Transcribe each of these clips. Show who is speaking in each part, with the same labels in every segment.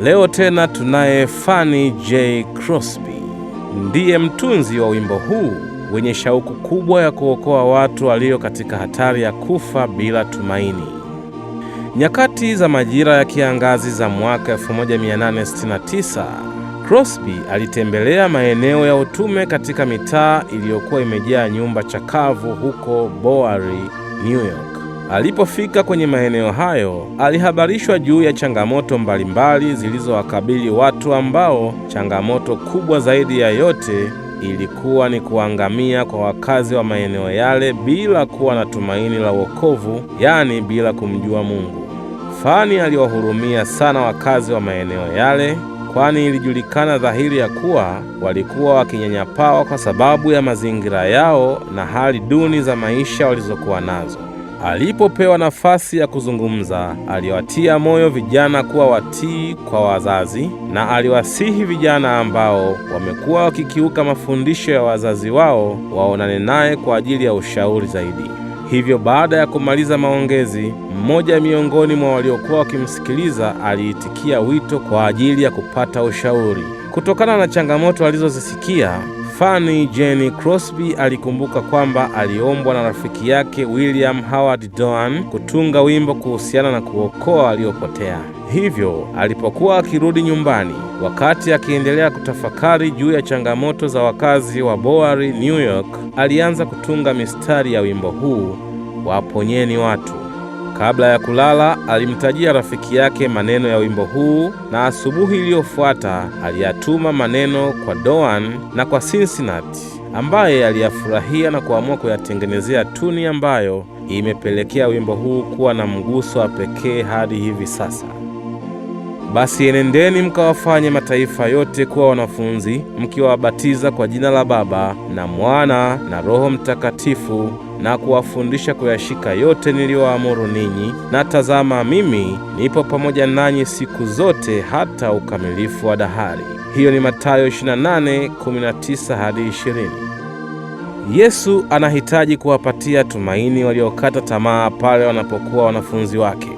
Speaker 1: Leo tena tunaye Fanny J. Crosby. Ndiye mtunzi wa wimbo huu wenye shauku kubwa ya kuokoa watu walio katika hatari ya kufa bila tumaini. Nyakati za majira ya kiangazi za mwaka 1869, Crosby alitembelea maeneo ya utume katika mitaa iliyokuwa imejaa nyumba chakavu huko Bowery, New York. Alipofika kwenye maeneo hayo, alihabarishwa juu ya changamoto mbalimbali zilizowakabili watu ambao changamoto kubwa zaidi ya yote ilikuwa ni kuangamia kwa wakazi wa maeneo yale bila kuwa na tumaini la wokovu, yaani bila kumjua Mungu. Fanny aliwahurumia sana wakazi wa maeneo yale, kwani ilijulikana dhahiri ya kuwa walikuwa wakinyanyapawa kwa sababu ya mazingira yao na hali duni za maisha walizokuwa nazo. Alipopewa nafasi ya kuzungumza, aliwatia moyo vijana kuwa watii kwa wazazi na aliwasihi vijana ambao wamekuwa wakikiuka mafundisho ya wazazi wao waonane naye kwa ajili ya ushauri zaidi. Hivyo baada ya kumaliza maongezi, mmoja miongoni mwa waliokuwa wakimsikiliza aliitikia wito kwa ajili ya kupata ushauri. Kutokana na changamoto alizozisikia, Fanny Jane Crosby alikumbuka kwamba aliombwa na rafiki yake William Howard Doan kutunga wimbo kuhusiana na kuokoa waliopotea. Hivyo alipokuwa akirudi nyumbani, wakati akiendelea kutafakari juu ya changamoto za wakazi wa Bowery, New York, alianza kutunga mistari ya wimbo huu, waponyeni watu. Kabla ya kulala, alimtajia rafiki yake maneno ya wimbo huu, na asubuhi iliyofuata aliyatuma maneno kwa Doan na kwa Cincinnati, ambaye aliyafurahia na kuamua kuyatengenezea tuni ambayo imepelekea wimbo huu kuwa na mguso wa pekee hadi hivi sasa. Basi enendeni mkawafanye mataifa yote kuwa wanafunzi, mkiwabatiza kwa jina la Baba na Mwana na Roho Mtakatifu, na kuwafundisha kuyashika yote niliyowaamuru ninyi, na tazama, mimi nipo pamoja nanyi siku zote hata ukamilifu wa dahari. Hiyo ni Mathayo 28:19 hadi 20. Yesu anahitaji kuwapatia tumaini waliokata tamaa pale wanapokuwa wanafunzi wake.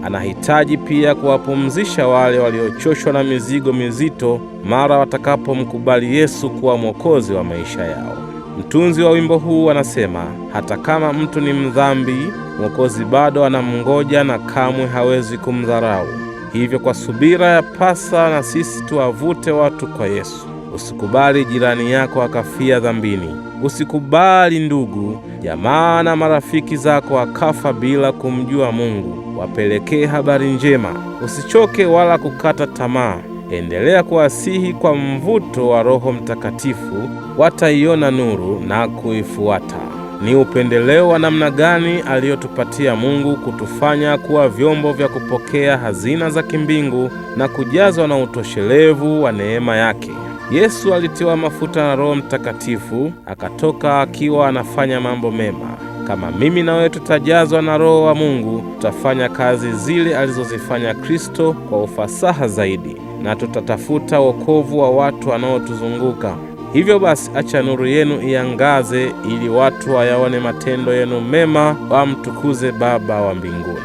Speaker 1: Anahitaji pia kuwapumzisha wale waliochoshwa na mizigo mizito mara watakapomkubali Yesu kuwa mwokozi wa maisha yao. Mtunzi wa wimbo huu anasema, hata kama mtu ni mdhambi, Mwokozi bado anamngoja na kamwe hawezi kumdharau. Hivyo kwa subira yapasa na sisi tuwavute watu kwa Yesu. Usikubali jirani yako akafia dhambini. Usikubali ndugu, jamaa na marafiki zako akafa bila kumjua Mungu. Wapelekee habari njema. Usichoke wala kukata tamaa. Endelea kuwasihi kwa mvuto wa Roho Mtakatifu, wataiona nuru na kuifuata. Ni upendeleo wa namna gani aliyotupatia Mungu kutufanya kuwa vyombo vya kupokea hazina za kimbingu na kujazwa na utoshelevu wa neema yake. Yesu alitiwa mafuta na Roho Mtakatifu, akatoka akiwa anafanya mambo mema. Kama mimi na wewe tutajazwa na Roho wa Mungu, tutafanya kazi zile alizozifanya Kristo kwa ufasaha zaidi, na tutatafuta wokovu wa watu wanaotuzunguka. Hivyo basi, acha nuru yenu iangaze, ili watu wayaone matendo yenu mema, wamtukuze Baba wa mbinguni.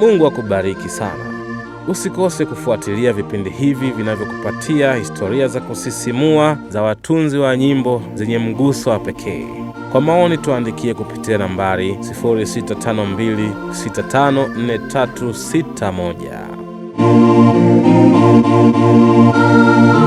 Speaker 1: Mungu akubariki sana. Usikose kufuatilia vipindi hivi vinavyokupatia historia za kusisimua za watunzi wa nyimbo zenye mguso wa pekee. Kwa maoni tuandikie kupitia nambari 0652654361.